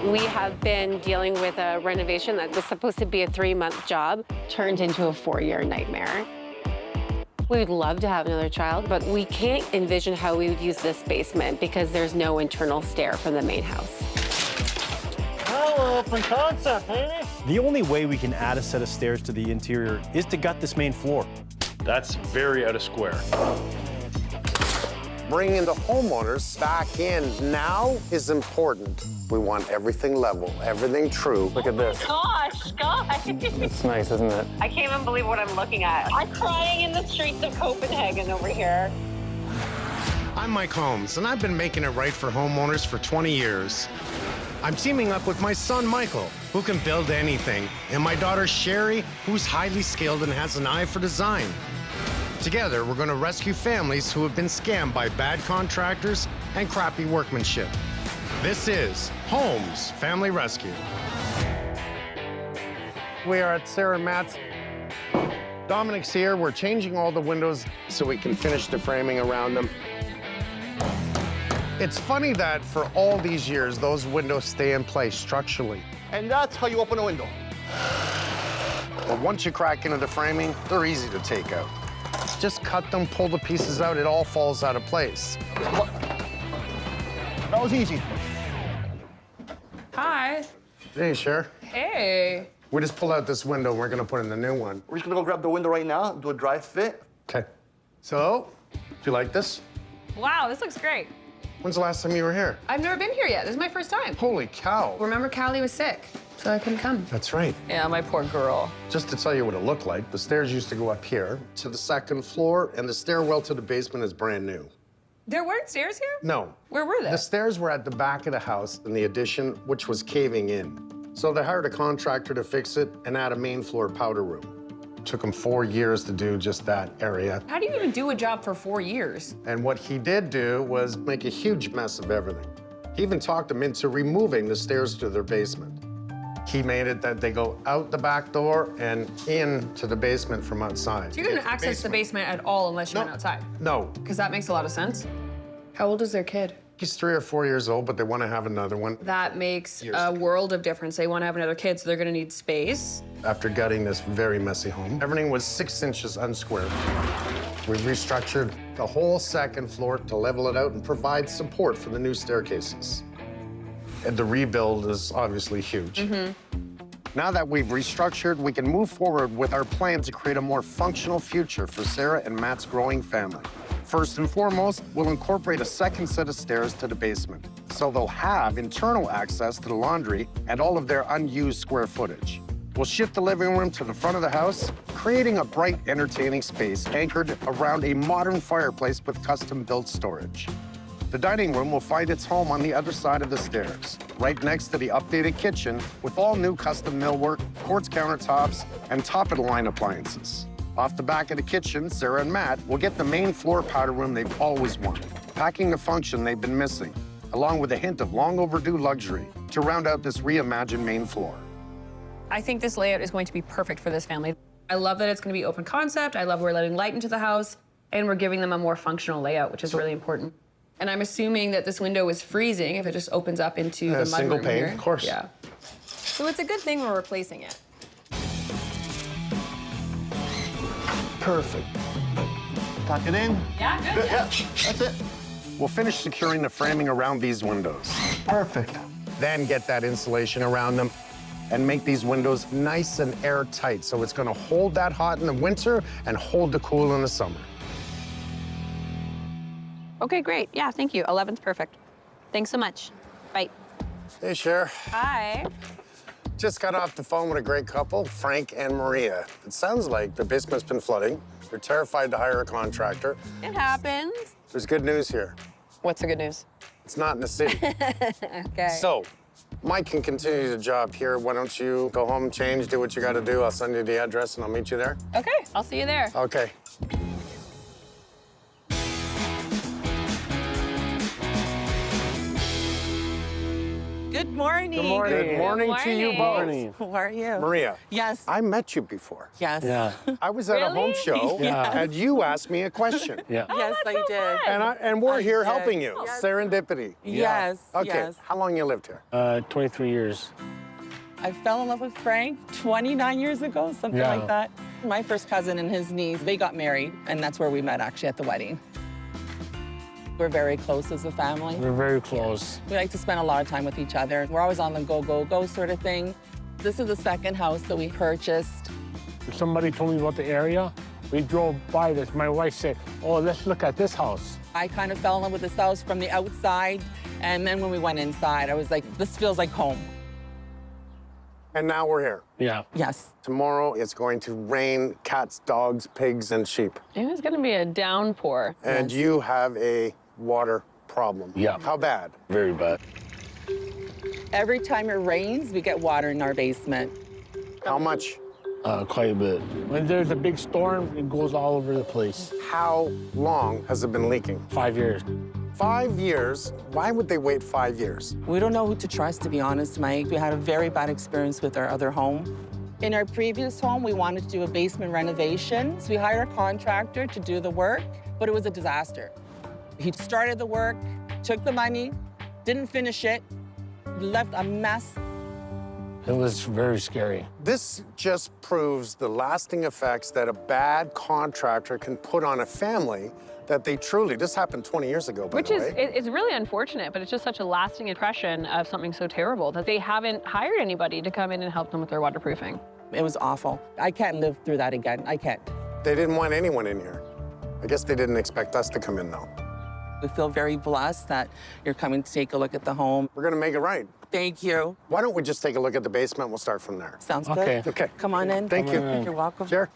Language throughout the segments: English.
We have been dealing with a renovation that was supposed to be a 3-month job, turned into a 4-year nightmare. We would love to have another child, but we can't envision how we would use this basement because there's no internal stair from the main house. Oh, open concept, ain't it? The only way we can add a set of stairs to the interior is to gut this main floor. That's very out of square. Bringing the homeowners back in now is important. We want everything level, everything true. Look at this. Gosh, guys. It's nice, isn't it? I can't even believe what I'm looking at. I'm crying in the streets of Copenhagen over here. I'm Mike Holmes, and I've been making it right for homeowners for 20 years. I'm teaming up with my son, Michael, who can build anything, and my daughter, Sherry, who's highly skilled and has an eye for design. Together, we're going to rescue families who have been scammed by bad contractors and crappy workmanship. This is Holmes Family Rescue. We are at Sarah and Matt's. Dominic's here. We're changing all the windows so we can finish the framing around them. It's funny that for all these years, those windows stay in place structurally. And that's how you open a window. But once you crack into the framing, they're easy to take out. Just cut them, pull the pieces out, it all falls out of place. That was easy. Hi. Hey, Cher. Hey. We just pulled out this window, we're gonna put in the new one. We're just gonna go grab the window right now, do a dry fit. Okay. So, do you like this? Wow, this looks great. When's the last time you were here? I've never been here yet. This is my first time. Holy cow. Remember, Callie was sick, so I couldn't come. That's right. Yeah, my poor girl. Just to tell you what it looked like, the stairs used to go up here to the second floor, and the stairwell to the basement is brand new. There weren't stairs here? No. Where were they? The stairs were at the back of the house in the addition, which was caving in. So they hired a contractor to fix it and add a main floor powder room. Took them 4 years to do just that area. How do you even do a job for 4 years? And what he did do was make a huge mess of everything. He even talked them into removing the stairs to their basement. He made it that they go out the back door and into the basement from outside. So you didn't access the basement at all unless you went outside? No. Because that makes a lot of sense. How old is their kid? He's 3 or 4 years old, but they want to have another one. That makes a world of difference. They want to have another kid, so they're going to need space. After gutting this very messy home, everything was 6 inches unsquared. We restructured the whole second floor to level it out and provide support for the new staircases. And the rebuild is obviously huge. Now that we've restructured, we can move forward with our plan to create a more functional future for Sarah and Matt's growing family. First and foremost, we'll incorporate a second set of stairs to the basement, so they'll have internal access to the laundry and all of their unused square footage. We'll shift the living room to the front of the house, creating a bright, entertaining space anchored around a modern fireplace with custom-built storage. The dining room will find its home on the other side of the stairs, right next to the updated kitchen with all new custom millwork, quartz countertops, and top-of-the-line appliances. Off the back of the kitchen, Sarah and Matt will get the main floor powder room they've always wanted, packing the function they've been missing, along with a hint of long overdue luxury to round out this reimagined main floor. I think this layout is going to be perfect for this family. I love that it's going to be open concept. I love we're letting light into the house, and we're giving them a more functional layout, which is really important. And I'm assuming that this window is freezing if it just opens up into the mudroom single pane, here. of course. Yeah. So it's a good thing we're replacing it. Perfect. Tuck it in. Yeah, good. Yeah, that's it. We'll finish securing the framing around these windows. Perfect. Then get that insulation around them and make these windows nice and airtight so it's gonna hold that hot in the winter and hold the cool in the summer. Okay, great. Yeah, thank you. 11's perfect. Thanks so much. Bye. Hey, Cher. Hi. Just got off the phone with a great couple, Frank and Maria. It sounds like the basement's been flooding. They're terrified to hire a contractor. It happens. There's good news here. What's the good news? It's not in the city. Okay. So, Mike can continue the job here. Why don't you go home, change, do what you gotta do. I'll send you the address and I'll meet you there. Okay, I'll see you there. Okay. Good morning. Good morning. Good morning to you both. Morning. How are you? Maria. Yes. I met you before. Yes. Yeah. I was at a home show, Yeah. and you asked me a question. Yeah. Yes, I did. And we're I here did. helping you. Yes. Serendipity. Yes. Okay. Yes. How long you lived here? 23 years. I fell in love with Frank 29 years ago, something Yeah. like that. My first cousin and his niece, they got married, and that's where we met actually at the wedding. We're very close as a family. We're very close. We like to spend a lot of time with each other. We're always on the go, go, go sort of thing. This is the second house that we purchased. Somebody told me about the area. We drove by this. My wife said, oh, let's look at this house. I kind of fell in love with this house from the outside, and then when we went inside, I was like, this feels like home. And now we're here. Yeah. Yes. Tomorrow it's going to rain cats, dogs, pigs, and sheep. It was going to be a downpour. And you have a water problem. Yeah. How bad? Very bad. Every time it rains, we get water in our basement. How much? Quite a bit. When there's a big storm, it goes all over the place. How long has it been leaking? 5 years. 5 years? Why would they wait 5 years? We don't know who to trust, to be honest, Mike. We had a very bad experience with our other home. In our previous home, we wanted to do a basement renovation. So we hired a contractor to do the work, but it was a disaster. He started the work, took the money, didn't finish it, left a mess. It was very scary. This just proves the lasting effects that a bad contractor can put on a family that they truly, this happened 20 years ago, by Which the is, way. it's really unfortunate, but it's just such a lasting impression of something so terrible that they haven't hired anybody to come in and help them with their waterproofing. It was awful. I can't live through that again. I can't. They didn't want anyone in here. I guess they didn't expect us to come in, though. We feel very blessed that you're coming to take a look at the home. We're gonna make it right. Thank you. Why don't we just take a look at the basement? We'll start from there. Sounds Okay. good. Okay. Come on in. Thank you. You're welcome. Sure.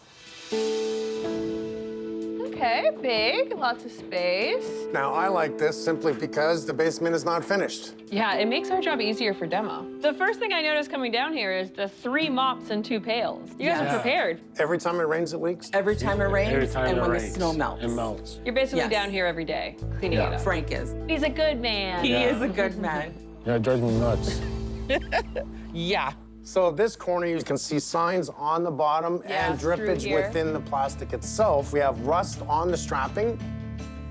Okay, big, lots of space. Now, I like this simply because the basement is not finished. Yeah, it makes our job easier for demo. The first thing I noticed coming down here is the 3 mops and 2 pails. You guys Yes. are prepared. Every time it rains, it leaks? Every time it rains Every time and it when rains, the snow melts. It melts. You're basically Yes. down here every day, cleaning Yeah. it up. Frank is. He's a good man. He is a good man. Yeah, it drives me nuts. Yeah. So this corner, you can see signs on the bottom Yeah, and through drippage here. within the plastic itself. We have rust on the strapping.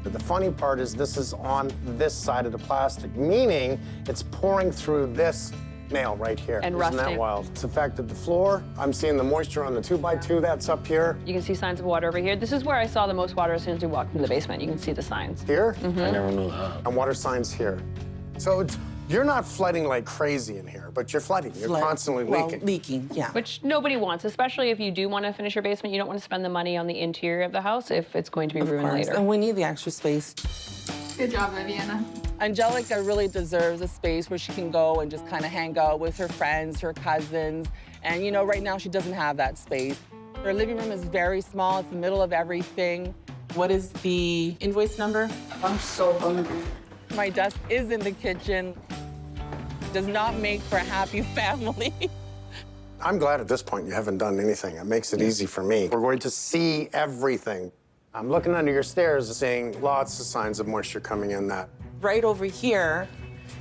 But the funny part is this is on this side of the plastic, meaning it's pouring through this nail right here. And Isn't that rusting. wild? It's affected the floor. I'm seeing the moisture on the 2x2 that's up here. You can see signs of water over here. This is where I saw the most water as soon as we walked into the basement. You can see the signs. Here, I never knew that. and water signs here. So you're not flooding like crazy in here, but you're flooding. You're constantly leaking. Leaking, yeah. Which nobody wants, especially if you do want to finish your basement. You don't want to spend the money on the interior of the house if it's going to be Of ruined course. later. And we need the extra space. Good job, Viviana. Angelica really deserves a space where she can go and just kind of hang out with her friends, her cousins. And you know, right now she doesn't have that space. Her living room is very small. It's the middle of everything. What is the invoice number? I'm so hungry. My desk is in the kitchen. Does not make for a happy family. I'm glad at this point you haven't done anything. It makes it easy for me. We're going to see everything. I'm looking under your stairs and seeing lots of signs of moisture coming in that. Right over here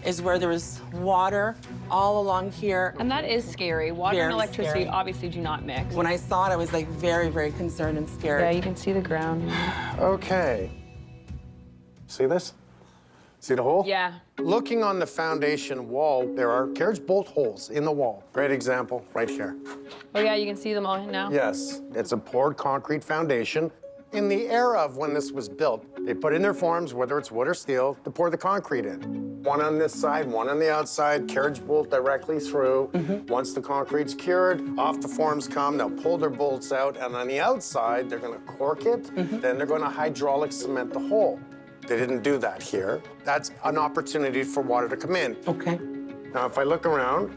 is where there was water all along here. And that is scary. Water and Very electricity scary. obviously do not mix. When I saw it, I was like very, very concerned and scared. Yeah, you can see the ground. Okay. See this? See the hole? Yeah. Looking on the foundation wall, there are carriage bolt holes in the wall. Great example right here. Oh yeah, you can see them all now? Yes, it's a poured concrete foundation. In the era of when this was built, they put in their forms, whether it's wood or steel, to pour the concrete in. One on this side, one on the outside, carriage bolt directly through. Once the concrete's cured, off the forms come, they'll pull their bolts out, and on the outside, they're gonna cork it, then they're gonna hydraulic cement the hole. They didn't do that here. That's an opportunity for water to come in. Okay. Now, if I look around,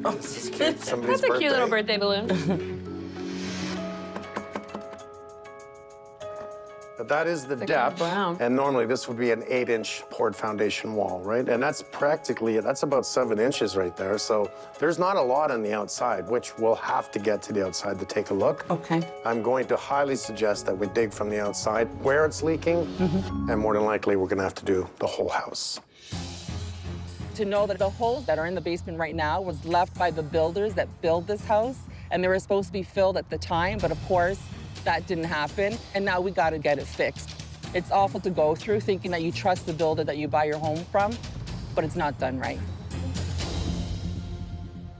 oh, this is cute. Somebody's That's a cute little birthday balloon. But that is the depth, brown. and normally this would be an 8-inch poured foundation wall, right? And that's practically, that's about 7 inches right there. So there's not a lot on the outside, which we'll have to get to the outside to take a look. Okay. I'm going to highly suggest that we dig from the outside where it's leaking, and more than likely we're gonna have to do the whole house. to know that the holes that are in the basement right now was left by the builders that built this house, and they were supposed to be filled at the time, but of course, that didn't happen, and now we gotta get it fixed. It's awful to go through thinking that you trust the builder that you buy your home from, but it's not done right.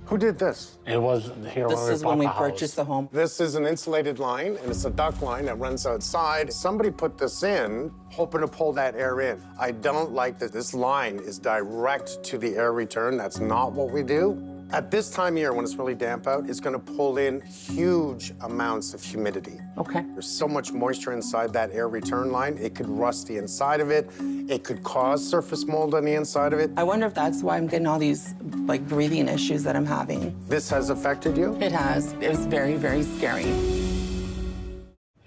Who did this? It was here This is when we bought the house. purchased the home. This is an insulated line, and it's a duct line that runs outside. Somebody put this in, hoping to pull that air in. I don't like that this line is direct to the air return. That's not what we do. At this time of year, when it's really damp out, it's gonna pull in huge amounts of humidity. Okay. There's so much moisture inside that air return line, it could rust the inside of it. It could cause surface mold on the inside of it. I wonder if that's why I'm getting all these, like, breathing issues that I'm having. This has affected you? It has. It was very, very scary.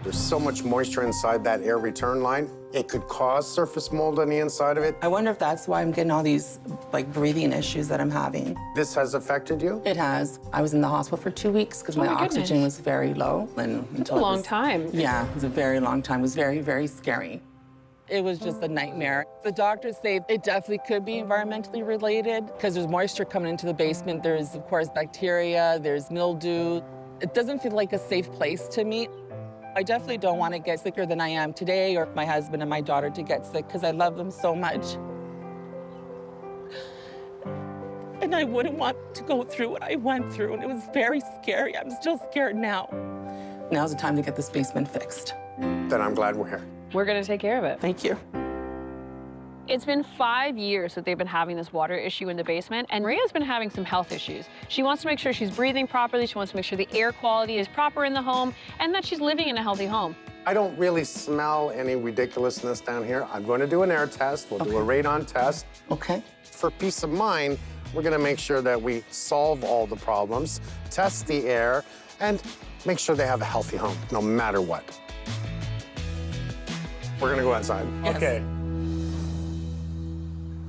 There's so much moisture inside that air return line, it could cause surface mold on the inside of it. I wonder if that's why I'm getting all these, like, breathing issues that I'm having. This has affected you? It has. I was in the hospital for 2 weeks because my oxygen was very low. And That's a long time. Yeah, it was a very long time. It was very, very scary. It was just a nightmare. The doctors say it definitely could be environmentally related because there's moisture coming into the basement. There's, of course, bacteria, there's mildew. It doesn't feel like a safe place to me. I definitely don't want to get sicker than I am today or my husband and my daughter to get sick because I love them so much. And I wouldn't want to go through what I went through, and it was very scary. I'm still scared now. Now's the time to get this basement fixed. Then I'm glad we're here. We're gonna take care of it. Thank you. It's been 5 years that they've been having this water issue in the basement, and Maria's been having some health issues. She wants to make sure she's breathing properly, she wants to make sure the air quality is proper in the home, and that she's living in a healthy home. I don't really smell any ridiculousness down here. I'm going to do an air test. We'll do a radon test. Okay. For peace of mind, we're going to make sure that we solve all the problems, test the air, and make sure they have a healthy home, no matter what. We're going to go outside. Yes. Okay.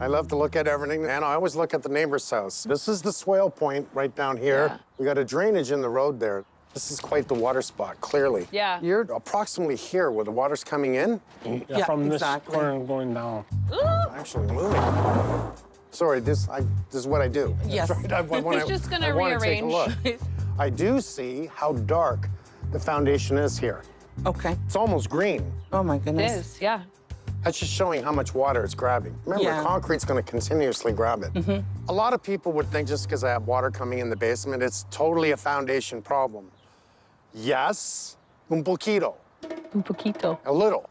I love to look at everything, and I always look at the neighbor's house. This is the swale point right down here. Yeah. We got a drainage in the road there. This is quite the water spot, clearly. Yeah. You're approximately here where the water's coming in. Yeah, From exactly. this corner going down. Actually moving. Sorry, this is what I do. Yes. That's right. He's just gonna I wanna take a rearrange. look. I do see how dark the foundation is here. Okay. It's almost green. Oh, my It goodness. is, yeah. That's just showing how much water it's grabbing. Remember, Yeah. concrete's gonna continuously grab it. A lot of people would think just because I have water coming in the basement, it's totally a foundation problem. Yes, un poquito, Un poquito. a little.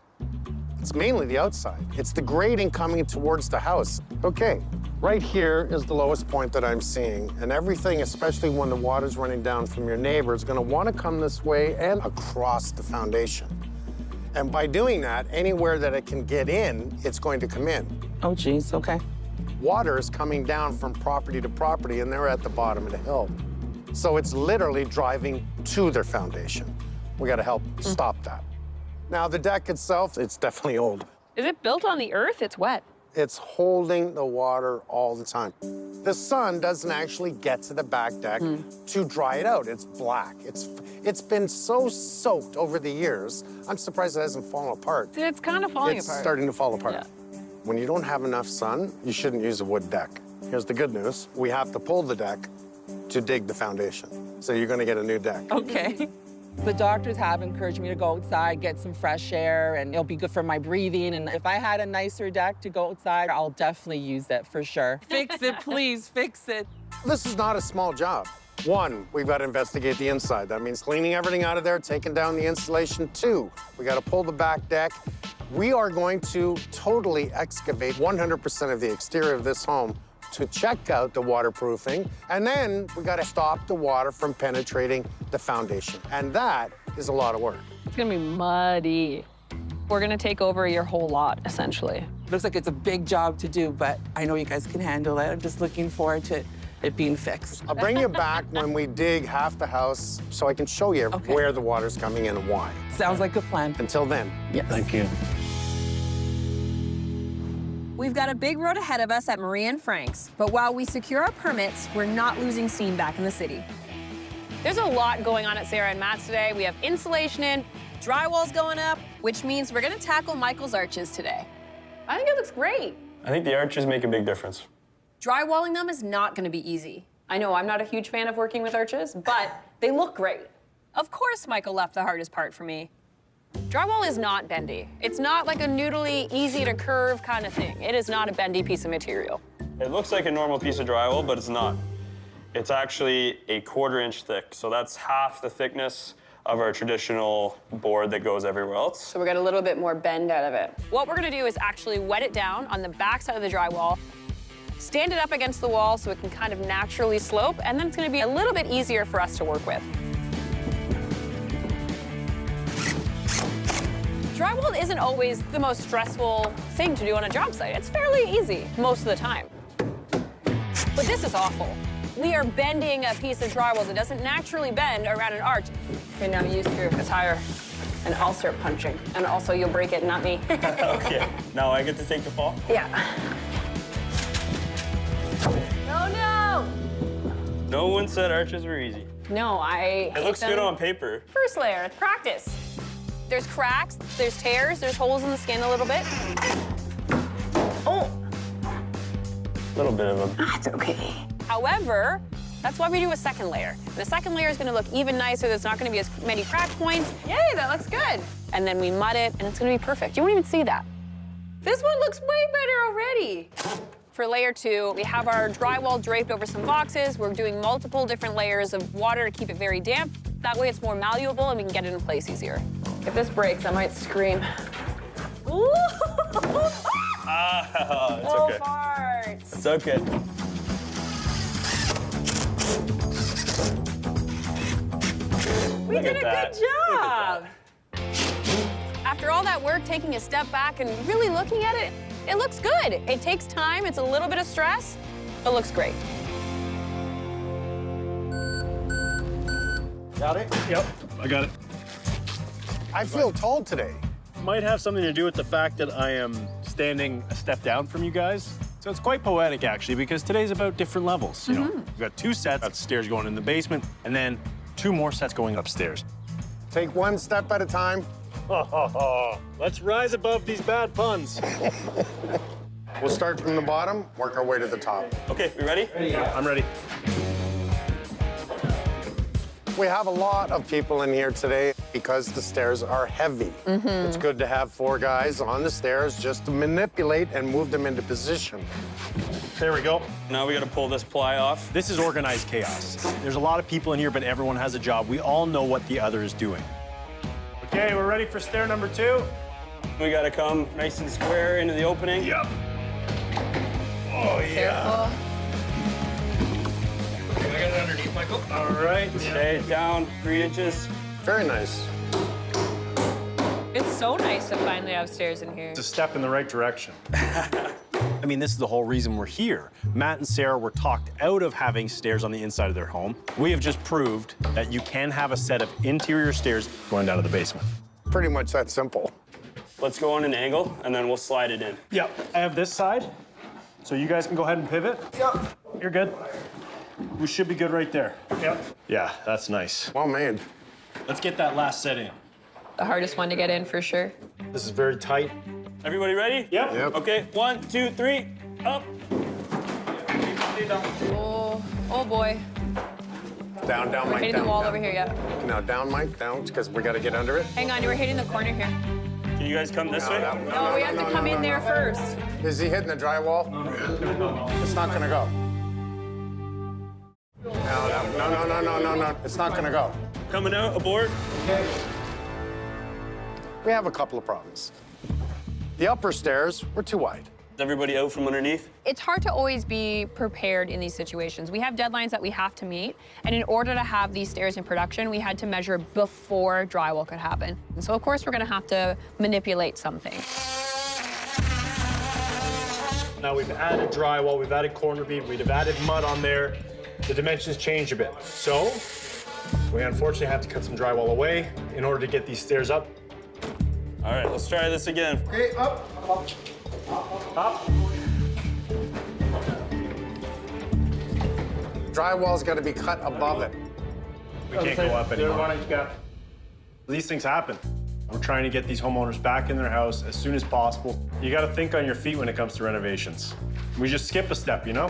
It's mainly the outside. It's the grading coming towards the house. Okay, right here is the lowest point that I'm seeing, and everything, especially when the water's running down from your neighbor, is gonna wanna come this way and across the foundation. And by doing that, anywhere that it can get in, it's going to come in. Oh, geez, okay. Water is coming down from property to property, and they're at the bottom of the hill. So it's literally driving to their foundation. We gotta help stop that. Now, the deck itself, it's definitely old. Is it built on the earth? It's wet. It's holding the water all the time. The sun doesn't actually get to the back deck to dry it out. It's black. It's been so soaked over the years, I'm surprised it hasn't fallen apart. It's kind of falling It's apart. starting to fall apart. Yeah. When you don't have enough sun, you shouldn't use a wood deck. Here's the good news. We have to pull the deck to dig the foundation. So you're gonna get a new deck. Okay. The doctors have encouraged me to go outside, get some fresh air, and it'll be good for my breathing. And if I had a nicer deck to go outside, I'll definitely use it for sure. Fix it, please, fix it. This is not a small job. One, we've got to investigate the inside. That means cleaning everything out of there, taking down the insulation. Two, we got to pull the back deck. We are going to totally excavate 100% of the exterior of this home to check out the waterproofing. And then we got to stop the water from penetrating the foundation. And that is a lot of work. It's gonna be muddy. We're gonna take over your whole lot, essentially. Looks like it's a big job to do, but I know you guys can handle it. I'm just looking forward to it being fixed. I'll bring you back when we dig half the house so I can show you where the water's coming in and why. Sounds like a plan. Until then. Yes. Thank you. We've got a big road ahead of us at Maria and Frank's, but while we secure our permits, we're not losing steam back in the city. There's a lot going on at Sarah and Matt's today. We have insulation in, drywall's going up, Which means we're gonna tackle Michael's arches today. I think it looks great. I think the arches make a big difference. Drywalling them is not gonna be easy. I know I'm not a huge fan of working with arches, but they look great. Of course Michael left the hardest part for me. Drywall is not bendy. It's not like a noodly, easy to curve kind of thing. It is not a bendy piece of material. It looks like a normal piece of drywall, but it's not. It's actually a 1/4 inch thick, so that's half the thickness of our traditional board that goes everywhere else. So we got a little bit more bend out of it. What we're gonna do is actually wet it down on the back side of the drywall, stand it up against the wall so it can kind of naturally slope, and then it's gonna be a little bit easier for us to work with. Drywall isn't always the most stressful thing to do on a job site. It's fairly easy most of the time. But this is awful. We are bending a piece of drywall that doesn't naturally bend around an arch. Okay, now you screw this higher, and I'll start punching. And also, you'll break it, not me. Okay, now I get to take the fall? Yeah. Oh no! No one said arches were easy. No, I It looks good on paper. First layer, it's practice. There's cracks, there's tears, there's holes in the skin a little bit. Oh, A little bit of a... that's okay. However, that's why we do a second layer. The second layer is gonna look even nicer. There's not gonna be as many crack points. Yay, that looks good. And then we mud it, and it's gonna be perfect. You won't even see that. This one looks way better already. For layer 2, we have our drywall draped over some boxes. We're doing multiple different layers of water to keep it very damp. That way it's more malleable and we can get it in place easier. If this breaks, I might scream. Ooh! Ah, it's Oh, okay. farts. It's okay. We did a good job. After all that work, taking a step back and really looking at it, it looks good. It takes time, it's a little bit of stress, but looks great. Got it? Yep, I got it. I feel tall today. Might have something to do with the fact that I am standing a step down from you guys. So it's quite poetic, actually, because today's about different levels. You know, we've got 2 sets of stairs going in the basement, and then 2 more sets going upstairs. Take one step at a time. Let's rise above these bad puns. We'll start from the bottom, work our way to the top. Okay, we ready? I'm ready. We have a lot of people in here today because the stairs are heavy. It's good to have 4 guys on the stairs just to manipulate and move them into position. There we go. Now we gotta pull this ply off. This is organized chaos. There's a lot of people in here, but everyone has a job. We all know what the other is doing. Okay, we're ready for stair number 2. We gotta come nice and square into the opening. Yep. Oh, yeah. Careful. I got it underneath, Michael. All right. Stay down 3 inches. Very nice. It's so nice to finally have stairs in here. It's a step in the right direction. I mean, this is the whole reason we're here. Matt and Sarah were talked out of having stairs on the inside of their home. We have just proved that you can have a set of interior stairs going down to the basement. Pretty much that simple. Let's go on an angle, and then we'll slide it in. Yep. I have this side, so you guys can go ahead and pivot. Yep. You're good. We should be good right there. Yep. Yeah, that's nice. Well made. Let's get that last set in. The hardest one to get in for sure. This is very tight. Everybody ready? Yep. Okay, 1, 2, 3, up. Oh boy. Down, down, Mike, Hitting down. the wall down. over here, yeah. Now down, Mike, down, because we got to get under it. Hang on, you were hitting the corner here. Can you guys come this way? No, we have to come in there first. Is he hitting the drywall? It's not gonna go. No. It's not gonna go. Coming out, aboard. We have a couple of problems. The upper stairs were too wide. Is everybody out from underneath? It's hard to always be prepared in these situations. We have deadlines that we have to meet, and in order to have these stairs in production, we had to measure before drywall could happen. And so, of course, we're gonna have to manipulate something. Now we've added drywall, we've added corner bead, we've added mud on there. The dimensions change a bit. So we unfortunately have to cut some drywall away in order to get these stairs up. All right, let's try this again. Okay, up. Up. Drywall's got to be cut above it. We can't go up anymore. These things happen. We're trying to get these homeowners back in their house as soon as possible. You got to think on your feet when it comes to renovations. We just skip a step, you know?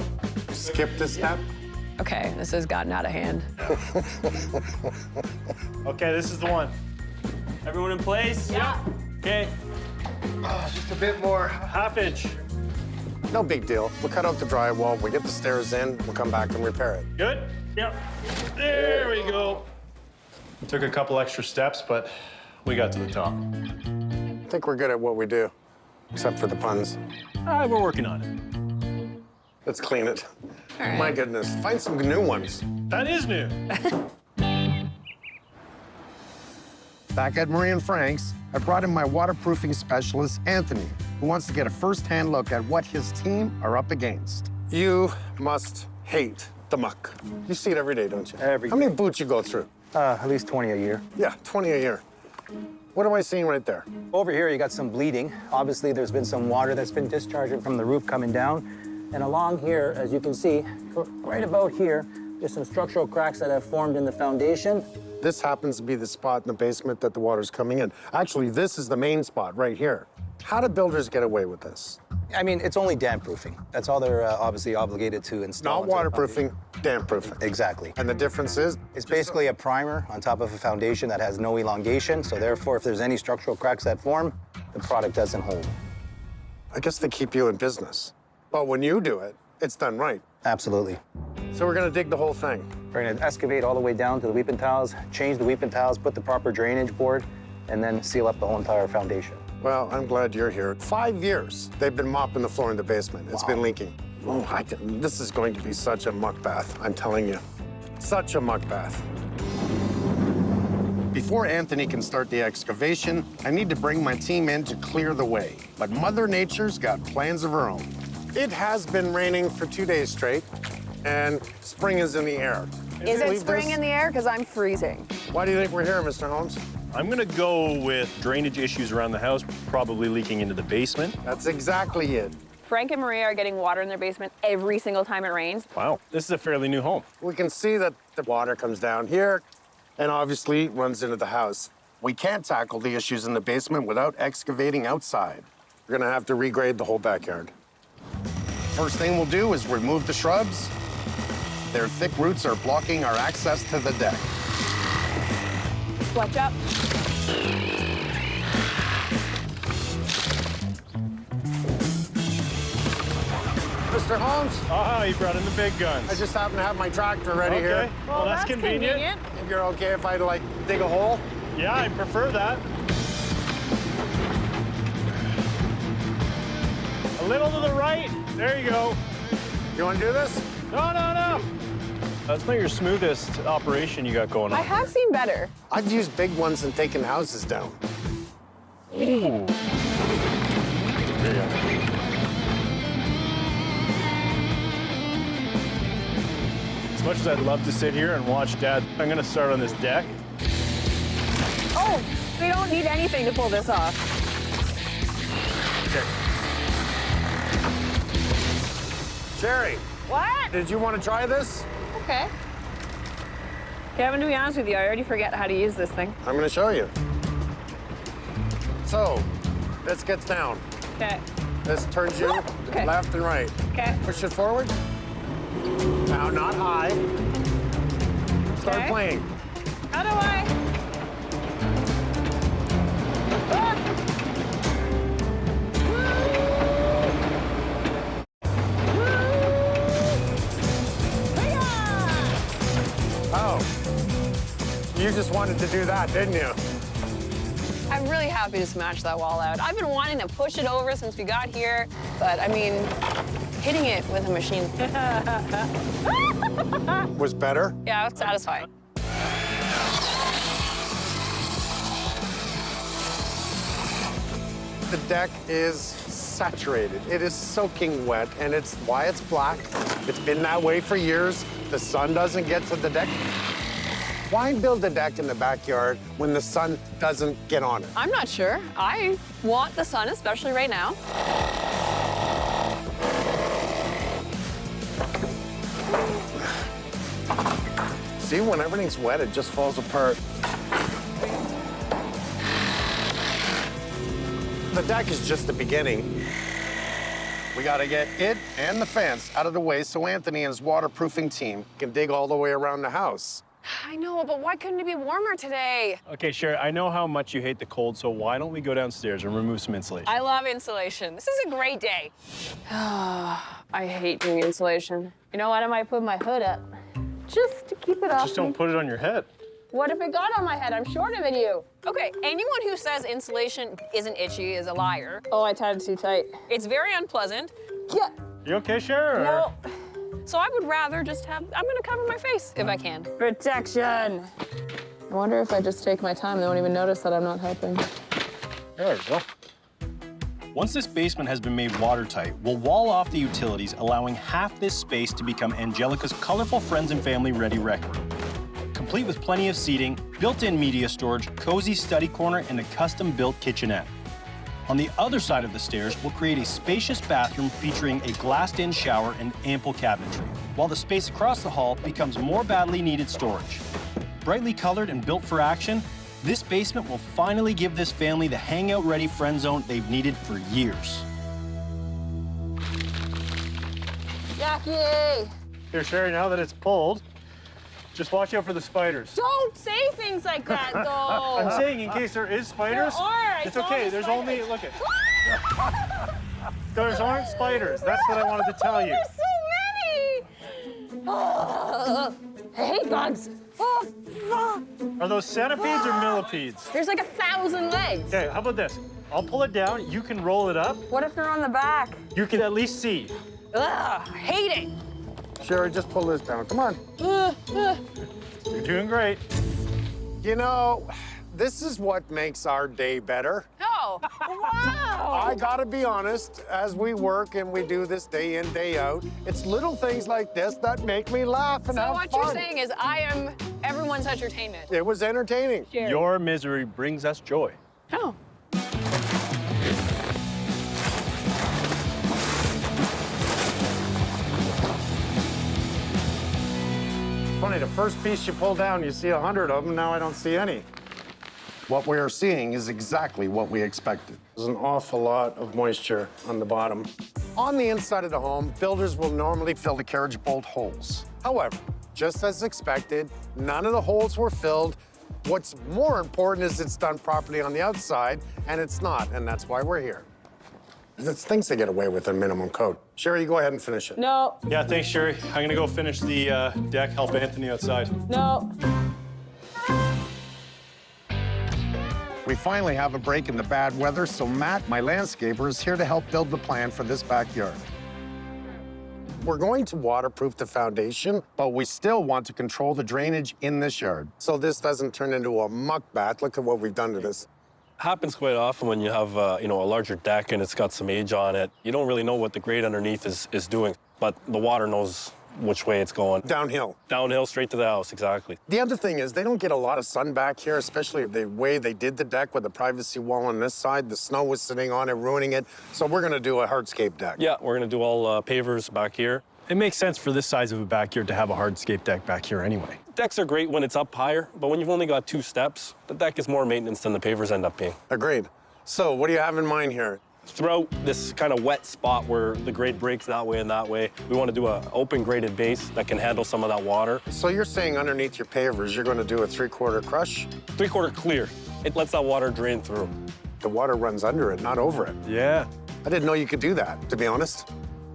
Skip the step. Okay, this has gotten out of hand. Okay, this is the one. Everyone in place? Yeah. Okay, Just a bit more. half inch. No big deal. We'll cut out the drywall, we'll get the stairs in, we'll come back and repair it. Good? Yep. There we go. Took a couple extra steps, but we got to the top. I think we're good at what we do, except for the puns. We're working on it. Let's clean it. My goodness, find some new ones. That is new. Back at Marie and Frank's, I brought in my waterproofing specialist, Anthony, who wants to get a first-hand look at what his team are up against. You must hate the muck. You see it every day, don't you? Every How many boots you go through? At least 20 a year. Yeah, 20 a year. What am I seeing right there? Over here, you got some bleeding. Obviously, there's been some water that's been discharging from the roof coming down. And along here, as you can see, right about here, there's some structural cracks that have formed in the foundation. This happens to be the spot in the basement that the water's coming in. Actually, this is the main spot right here. How do builders get away with this? I mean, it's only damp proofing. That's all they're obviously obligated to install. Not waterproofing, damp proofing. Exactly. And the difference is? It's basically a primer on top of a foundation that has no elongation. So therefore, if there's any structural cracks that form, the product doesn't hold. I guess they keep you in business. But when you do it, it's done right. Absolutely. So we're gonna dig the whole thing. We're gonna excavate all the way down to the weeping tiles, change the weeping tiles, put the proper drainage board, and then seal up the whole entire foundation. Well, I'm glad you're here. 5 years they've been mopping the floor in the basement. It's been leaking. Oh, this is going to be such a muck bath, I'm telling you. Such a muck bath. Before Anthony can start the excavation, I need to bring my team in to clear the way. But Mother Nature's got plans of her own. It has been raining for 2 days straight, and spring is in the air. Is it spring in the air? Because I'm freezing. Why do you think we're here, Mr. Holmes? I'm gonna go with drainage issues around the house, probably leaking into the basement. That's exactly it. Frank and Maria are getting water in their basement every single time it rains. Wow, this is a fairly new home. We can see that the water comes down here and obviously runs into the house. We can't tackle the issues in the basement without excavating outside. We're gonna have to regrade the whole backyard. First thing we'll do is remove the shrubs. Their thick roots are blocking our access to the deck. Watch up. Mr. Holmes? Ah, you brought in the big guns. I just happen to have my tractor ready here. Well, that's convenient. If you're okay if I, like, dig a hole? Yeah, I prefer that. A little to the right. There you go. You want to do this? No. That's not your smoothest operation you got going on. I have seen better. I've used big ones and taken houses down. Ooh. There you go. As much as I'd love to sit here and watch Dad, I'm gonna start on this deck. Oh, we don't need anything to pull this off. Okay. Sherry. What? Did you want to try this? Okay. Kevin, to be honest with you, I already forget how to use this thing. I'm going to show you. So, this gets down. Okay. This turns you left and right. Okay. Push it forward. Now, not high. Start playing. How do I? Oh. You just wanted to do that, didn't you? I'm really happy to smash that wall out. I've been wanting to push it over since we got here, but I mean, hitting it with a machine. Was better? Yeah, it's satisfying. The deck is saturated. It is soaking wet, and it's why it's black. It's been that way for years. The sun doesn't get to the deck. Why build a deck in the backyard when the sun doesn't get on it? I'm not sure. I want the sun, especially right now. See, when everything's wet, it just falls apart. The deck is just the beginning. We We gotta get it and the fence out of the way so Anthony and his waterproofing team can dig all the way around the house. I know, but why couldn't it be warmer today? Okay, Sherry, I know how much you hate the cold, so why don't we go downstairs and remove some insulation? I love insulation. This is a great day. I hate doing insulation. You know what? I might put my hood up just to keep it off. Just don't put it on your head. What if it got on my head? I'm shorter than you. Okay, anyone who says insulation isn't itchy is a liar. Oh, I tied it too tight. It's very unpleasant. Yeah. You okay, Sherry? or- No. So I would rather just have, I'm gonna cover my face if I can. Protection. I wonder if I just take my time, they won't even notice that I'm not helping. There we go. Once this basement has been made watertight, we'll wall off the utilities, allowing half this space to become Angelica's colorful friends and family ready rec room. Complete with plenty of seating, built-in media storage, cozy study corner, and a custom-built kitchenette. On the other side of the stairs, we'll create a spacious bathroom featuring a glassed-in shower and ample cabinetry, while the space across the hall becomes more badly needed storage. Brightly colored and built for action, this basement will finally give this family the hangout-ready friend zone they've needed for years. Jackie! Here, Sherry, now that it's pulled, just watch out for the spiders. Don't say things like that, though. I'm saying in case there is spiders, There are. it's okay. There's only, look it. There aren't spiders. That's what I wanted to tell you. There's so many! I hate bugs. Are those centipedes or millipedes? There's like 1,000 legs. Okay, how about this? I'll pull it down, you can roll it up. What if they're on the back? You can at least see. Ugh, hate it. Sherry, just pull this down. Come on. You're doing great. You know, this is what makes our day better. Oh, wow. I gotta be honest, as we work and we do this day in, day out, it's little things like this that make me laugh and So have what fun. you're saying is I am everyone's entertainment. It was entertaining. Your misery brings us joy. Oh. Funny, the first piece you pull down, you see 100 of them, now I don't see any. What we are seeing is exactly what we expected. There's an awful lot of moisture on the bottom. On the inside of the home, builders will normally fill the carriage bolt holes. However, just as expected, none of the holes were filled. What's more important is it's done properly on the outside, and it's not, and that's why we're here. It's things they get away with in minimum code. Sherry, you go ahead and finish it. No, Yeah, thanks, Sherry. I'm gonna go finish the deck, help Anthony outside. no. We finally have a break in the bad weather, so Matt, my landscaper, is here to help build the plan for this backyard. We're going to waterproof the foundation, but we still want to control the drainage in this yard, so this doesn't turn into a muck bath. Look at what we've done to this. Happens quite often when you have a larger deck and it's got some age on it. You don't really know what the grade underneath is doing, but the water knows which way it's going. Downhill. Downhill straight to the house, exactly. The other thing is they don't get a lot of sun back here, especially the way they did the deck with the privacy wall on this side. The snow was sitting on it, ruining it. So we're gonna do a hardscape deck. Yeah, we're gonna do all pavers back here. It makes sense for this size of a backyard to have a hardscape deck back here anyway. Decks are great when it's up higher, but when you've only got 2 steps, the deck is more maintenance than the pavers end up being. Agreed. So what do you have in mind here? Throughout this kind of wet spot where the grade breaks that way and that way, we want to do an open graded base that can handle some of that water. So you're saying underneath your pavers, you're gonna do a 3/4 crush? 3/4 clear. It lets that water drain through. The water runs under it, not over it. Yeah. I didn't know you could do that, to be honest.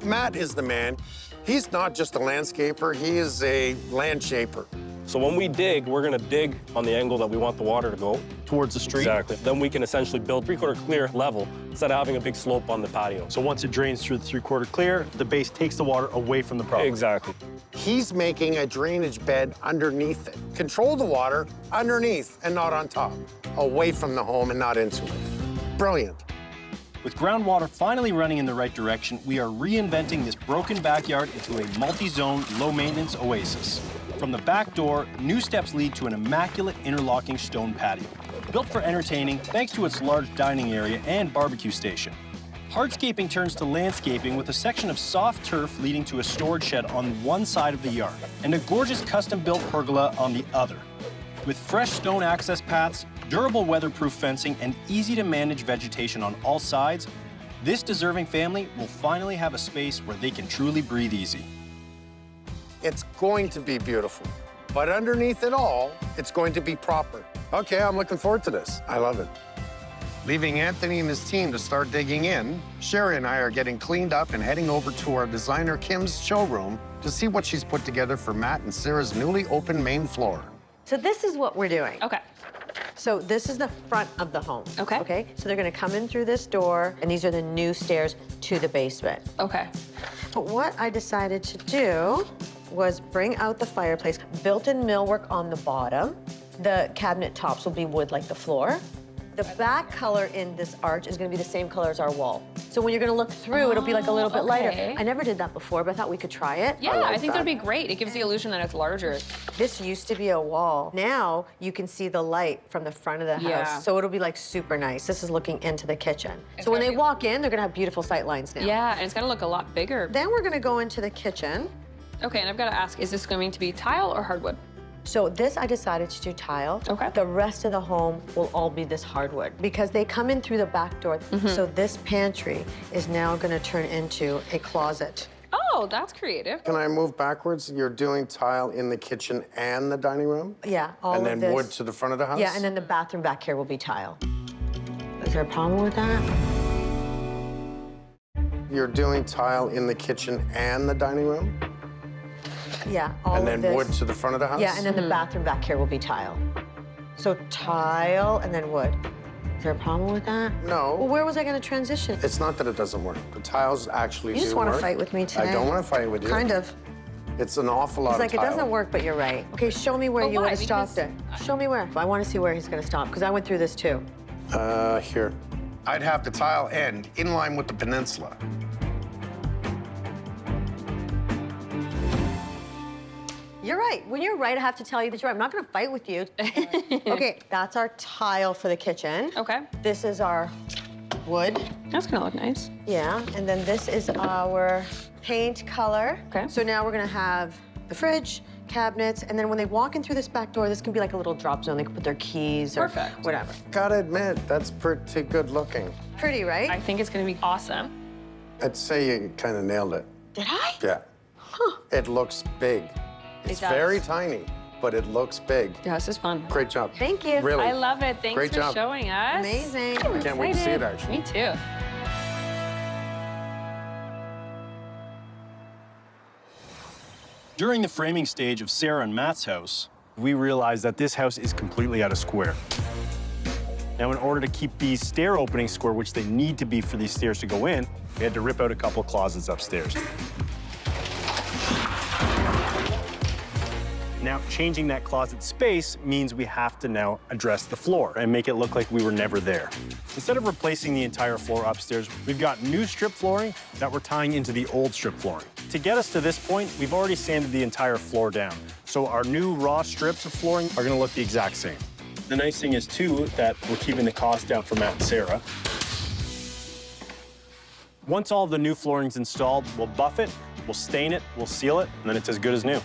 Matt is the man. He's not just a landscaper, he is a land shaper. So when we dig, we're gonna dig on the angle that we want the water to go. Towards the street? Exactly. Then we can essentially build 3/4 clear level instead of having a big slope on the patio. So once it drains through the 3/4 clear, the base takes the water away from the property. Exactly. He's making a drainage bed underneath it. Control the water underneath and not on top. Away from the home and not into it. Brilliant. With groundwater finally running in the right direction, we are reinventing this broken backyard into a multi-zone, low-maintenance oasis. From the back door, new steps lead to an immaculate interlocking stone patio, built for entertaining thanks to its large dining area and barbecue station. Hardscaping turns to landscaping with a section of soft turf leading to a storage shed on one side of the yard, and a gorgeous custom-built pergola on the other. With fresh stone access paths, durable weatherproof fencing, and easy-to-manage vegetation on all sides, this deserving family will finally have a space where they can truly breathe easy. It's going to be beautiful, but underneath it all, it's going to be proper. Okay, I'm looking forward to this. I love it. Leaving Anthony and his team to start digging in, Sherry and I are getting cleaned up and heading over to our designer Kim's showroom to see what she's put together for Matt and Sarah's newly opened main floor. So this is what we're doing. Okay. So this is the front of the home. Okay. Okay, so they're gonna come in through this door, and these are the new stairs to the basement. Okay. But what I decided to do was bring out the fireplace, built-in millwork on the bottom. The cabinet tops will be wood like the floor. The back color in this arch is gonna be the same color as our wall. So when you're gonna look through, it'll be like a little bit lighter. I never did that before, but I thought we could try it. Yeah, I think that'd be great. It gives the illusion that it's larger. This used to be a wall. Now you can see the light from the front of the house. Yeah. So it'll be like super nice. This is looking into the kitchen. So when they walk in, they're gonna have beautiful sight lines now. Yeah, and it's gonna look a lot bigger. Then we're gonna go into the kitchen. Okay, and I've gotta ask, is this going to be tile or hardwood? So this I decided to do tile. Okay. The rest of the home will all be this hardwood because they come in through the back door. So this pantry is now gonna turn into a closet. Oh, that's creative. Can I move backwards? You're doing tile in the kitchen and the dining room? Yeah, all And of then this. wood to the front of the house? Yeah, and then the bathroom back here will be tile. Is there a problem with that? You're doing tile in the kitchen and the dining room? Yeah, all And of then this. wood to the front of the house? Yeah, and then the bathroom back here will be tile. So tile and then wood. Is there a problem with that? No. Well, where was I gonna transition? It's not that it doesn't work. The tiles actually You just do want to work. fight with me today. I don't want to fight with you. Kind of. It's an awful lot It's like of it tile. doesn't work, but you're right. Okay, show me where Oh, you why? would have stopped it. Show me where. I want to see where he's gonna stop because I went through this too. Here. I'd have the tile end in line with the peninsula. You're right. When you're right, I have to tell you that you're right. I'm not gonna fight with you. Okay, that's our tile for the kitchen. Okay. This is our wood. That's gonna look nice. Yeah, and then this is our paint color. Okay. So now we're gonna have the fridge, cabinets, and then when they walk in through this back door, this can be like a little drop zone. They can put their keys or Perfect. whatever. Gotta admit, that's pretty good looking. Pretty, right? I think it's gonna be awesome. I'd say you kind of nailed it. Did I? Yeah. It looks big. It's does. very tiny, but it looks big. Yeah, this is fun. Great job. Thank you. Really. I love it. Thanks Great for job. showing us. Amazing. I can't wait to see it, actually. Me too. During the framing stage of Sarah and Matt's house, we realized that this house is completely out of square. Now, in order to keep these stair openings square, which they need to be for these stairs to go in, we had to rip out a couple of closets upstairs. Now, changing that closet space means we have to now address the floor and make it look like we were never there. Instead of replacing the entire floor upstairs, we've got new strip flooring that we're tying into the old strip flooring. To get us to this point, we've already sanded the entire floor down. So our new raw strips of flooring are gonna look the exact same. The nice thing is, too, that we're keeping the cost down for Matt and Sarah. Once all the new flooring's installed, we'll buff it, we'll stain it, we'll seal it, and then it's as good as new.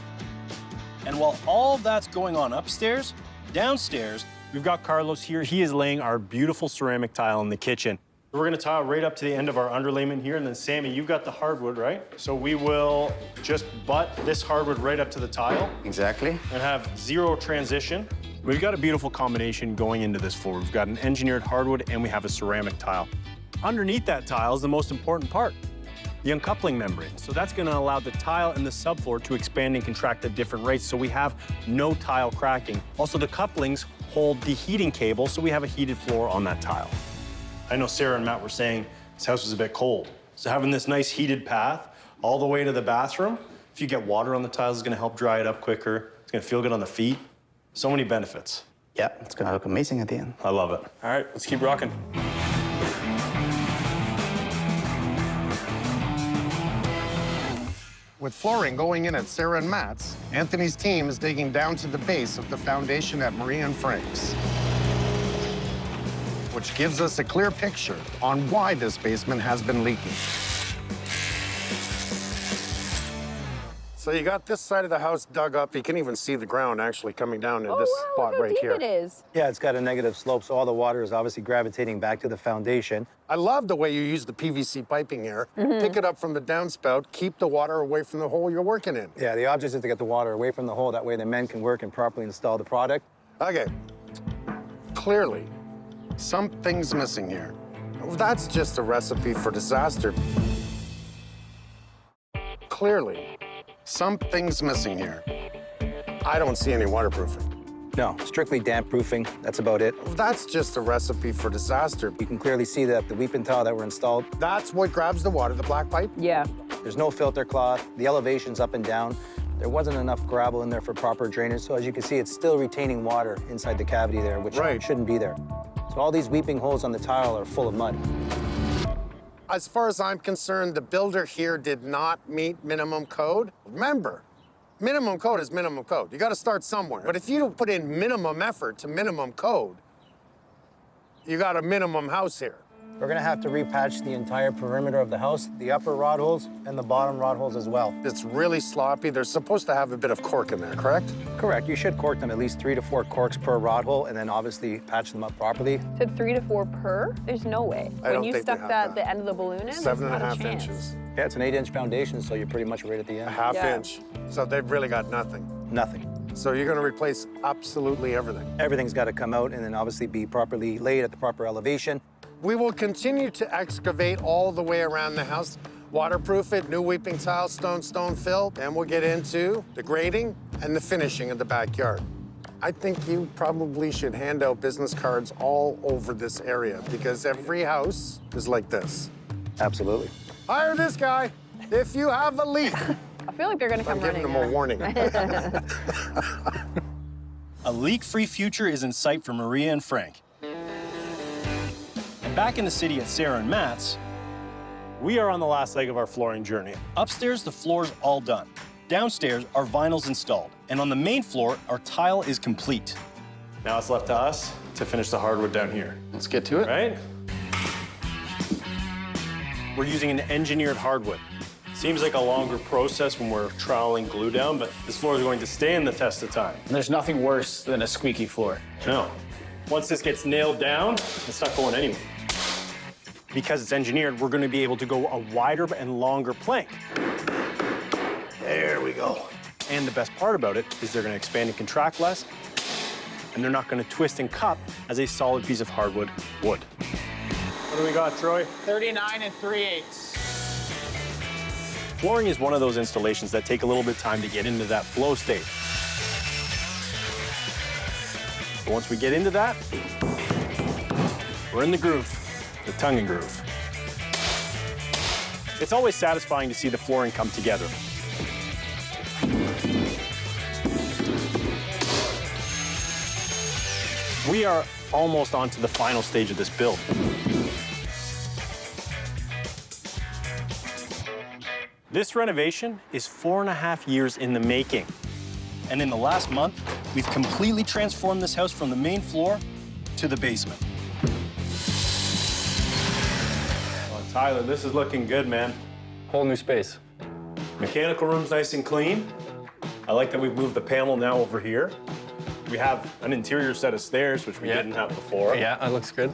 And while all of that's going on upstairs, downstairs, we've got Carlos here. He is laying our beautiful ceramic tile in the kitchen. We're gonna tile right up to the end of our underlayment here, and then Sammy, you've got the hardwood, right? So we will just butt this hardwood right up to the tile. Exactly. And have zero transition. We've got a beautiful combination going into this floor. We've got an engineered hardwood and we have a ceramic tile. Underneath that tile is the most important part, the uncoupling membrane. So that's gonna allow the tile and the subfloor to expand and contract at different rates, so we have no tile cracking. Also, the couplings hold the heating cable, so we have a heated floor on that tile. I know Sarah and Matt were saying this house was a bit cold. So having this nice heated path all the way to the bathroom, if you get water on the tiles, it's gonna help dry it up quicker. It's gonna feel good on the feet. So many benefits. Yeah, it's gonna look amazing at the end. I love it. All right, let's keep rocking. With flooring going in at Sarah and Matt's, Anthony's team is digging down to the base of the foundation at Maria and Frank's, which gives us a clear picture on why this basement has been leaking. So you got this side of the house dug up. You can even see the ground actually coming down in this spot right here. It is. Yeah, it's got a negative slope, so all the water is obviously gravitating back to the foundation. I love the way you use the PVC piping here. Pick it up from the downspout, keep the water away from the hole you're working in. Yeah, the object is to get the water away from the hole. That way the men can work and properly install the product. Okay. Clearly, something's missing here. That's just a recipe for disaster. Clearly, something's missing here. I don't see any waterproofing. No, strictly damp proofing. That's about it. That's just a recipe for disaster. You can clearly see that the weeping tile that were installed. That's what grabs the water, the black pipe? Yeah. There's no filter cloth. The elevation's up and down. There wasn't enough gravel in there for proper drainage, so as you can see, it's still retaining water inside the cavity there, which shouldn't be there. So all these weeping holes on the tile are full of mud. As far as I'm concerned, the builder here did not meet minimum code. Remember, minimum code is minimum code. You got to start somewhere. But if you don't put in minimum effort to minimum code, you got a minimum house here. We're gonna have to repatch the entire perimeter of the house, the upper rod holes and the bottom rod holes as well. It's really sloppy. They're supposed to have a bit of cork in there, correct? Correct. You should cork them at least 3 to 4 corks per rod hole, and then obviously patch them up properly. Said 3 to 4 per? There's no way. When you stuck that the end of the balloon in, 7.5 inches. Yeah, it's an 8-inch foundation, so you're pretty much right at the end. A half inch. So they've really got nothing. Nothing. So you're going to replace absolutely everything. Everything's got to come out and then obviously be properly laid at the proper elevation. We will continue to excavate all the way around the house, waterproof it, new weeping tile, stone fill, and we'll get into the grading and the finishing of the backyard. I think you probably should hand out business cards all over this area because every house is like this. Absolutely. Hire this guy if you have a leak. I feel like they're going to come running. I'm giving them a warning. A leak-free future is in sight for Maria and Frank. And back in the city at Sarah and Matt's, we are on the last leg of our flooring journey. Upstairs, the floor's all done. Downstairs, our vinyl's installed. And on the main floor, our tile is complete. Now it's left to us to finish the hardwood down here. Let's get to it. Right? We're using an engineered hardwood. Seems like a longer process when we're troweling glue down, but this floor is going to stand the test of time. There's nothing worse than a squeaky floor. No. Once this gets nailed down, it's not going anywhere. Because it's engineered, we're going to be able to go a wider and longer plank. There we go. And the best part about it is they're going to expand and contract less, and they're not going to twist and cup as a solid piece of hardwood would. What do we got, Troy? 39 3/8. Flooring is one of those installations that take a little bit of time to get into that flow state. But once we get into that, we're in the groove, the tongue and groove. It's always satisfying to see the flooring come together. We are almost onto the final stage of this build. This renovation is 4.5 years in the making. And in the last month, we've completely transformed this house from the main floor to the basement. Oh, Tyler, this is looking good, man. Whole new space. Mechanical room's nice and clean. I like that we've moved the panel now over here. We have an interior set of stairs, which we didn't have before. Yeah, that looks good.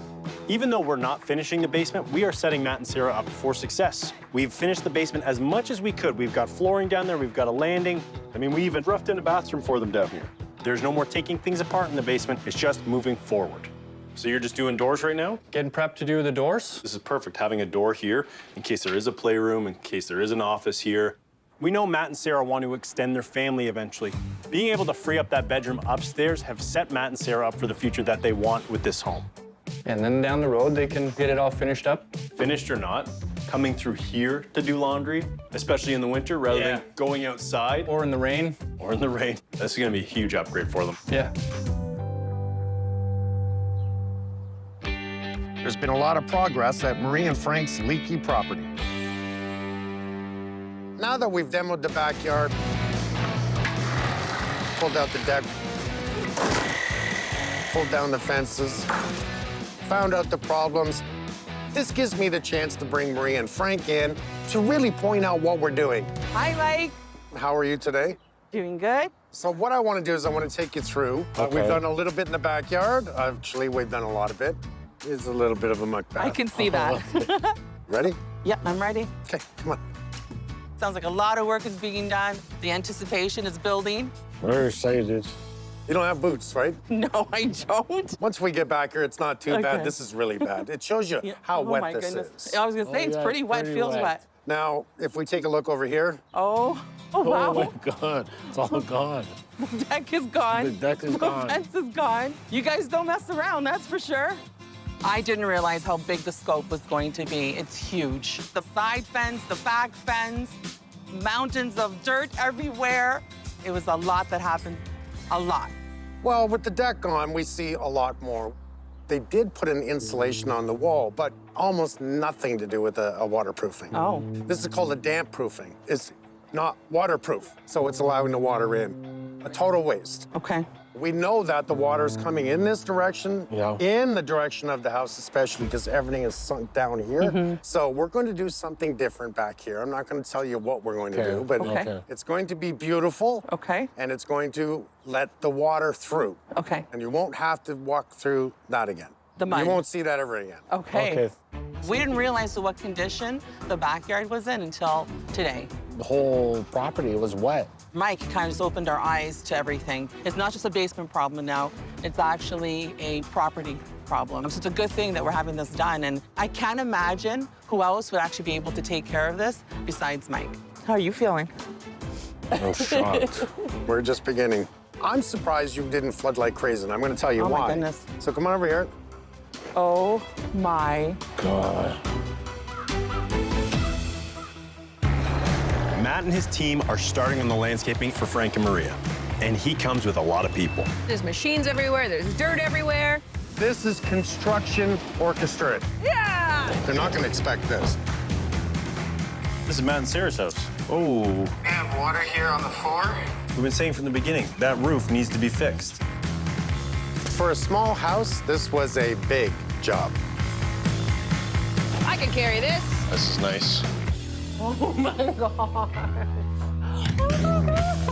Even though we're not finishing the basement, we are setting Matt and Sarah up for success. We've finished the basement as much as we could. We've got flooring down there, we've got a landing. I mean, we even roughed in a bathroom for them down here. There's no more taking things apart in the basement, it's just moving forward. So you're just doing doors right now? Getting prepped to do the doors? This is perfect, having a door here in case there is a playroom, in case there is an office here. We know Matt and Sarah want to extend their family eventually. Being able to free up that bedroom upstairs have set Matt and Sarah up for the future that they want with this home. And then down the road, they can get it all finished up? Finished or not, coming through here to do laundry, especially in the winter, rather than going outside. Or in the rain. Or in the rain. This is gonna be a huge upgrade for them. Yeah. There's been a lot of progress at Marie and Frank's leaky property. Now that we've demoed the backyard, pulled out the deck, pulled down the fences, found out the problems, this gives me the chance to bring Marie and Frank in to really point out what we're doing. Hi, Mike. How are you today? Doing good. So what I want to do is I want to take you through. We've done a little bit in the backyard. Actually, we've done a lot of it. It's a little bit of a muck bath. I can see that. Ready? Yep, I'm ready. Okay, come on. Sounds like a lot of work is being done. The anticipation is building. Very excited. You don't have boots, right? No, I don't. Once we get back here, it's not too bad. Okay. This is really bad. It shows you how Oh wet my this goodness. is. I was gonna say, it's pretty wet, feels wet. Now, if we take a look over here. Oh wow. Oh my God, it's all gone. The deck is gone. The deck is gone. The fence is gone. You guys don't mess around, that's for sure. I didn't realize how big the scope was going to be. It's huge. The side fence, the back fence, mountains of dirt everywhere. It was a lot that happened, a lot. Well, with the deck on, we see a lot more. They did put an insulation on the wall, but almost nothing to do with a waterproofing. Oh. This is called a damp proofing. It's not waterproof, so it's allowing the water in. A total waste. Okay. We know that the water is coming in this direction, Yeah. in the direction of the house especially, because everything is sunk down here. So we're going to do something different back here. I'm not going to tell you what we're going to do, but it's going to be beautiful. Okay. And it's going to let the water through. Okay. And you won't have to walk through that again. The mud. You won't see that ever again. Okay. We didn't realize what condition the backyard was in until today. The whole property was wet. Mike kind of just opened our eyes to everything. It's not just a basement problem now, it's actually a property problem. So it's a good thing that we're having this done. And I can't imagine who else would actually be able to take care of this besides Mike. How are you feeling? I'm shocked. We're just beginning. I'm surprised you didn't flood like crazy, and I'm going to tell you why. Oh, my goodness. So come on over here. Oh, my God. Matt and his team are starting on the landscaping for Frank and Maria, and he comes with a lot of people. There's machines everywhere, there's dirt everywhere. This is construction orchestrated. Yeah! They're not going to expect this. This is Matt and Sarah's house. Oh. We have water here on the floor. We've been saying from the beginning, that roof needs to be fixed. For a small house, this was a big job. I can carry this. This is nice. Oh my God. Oh my God.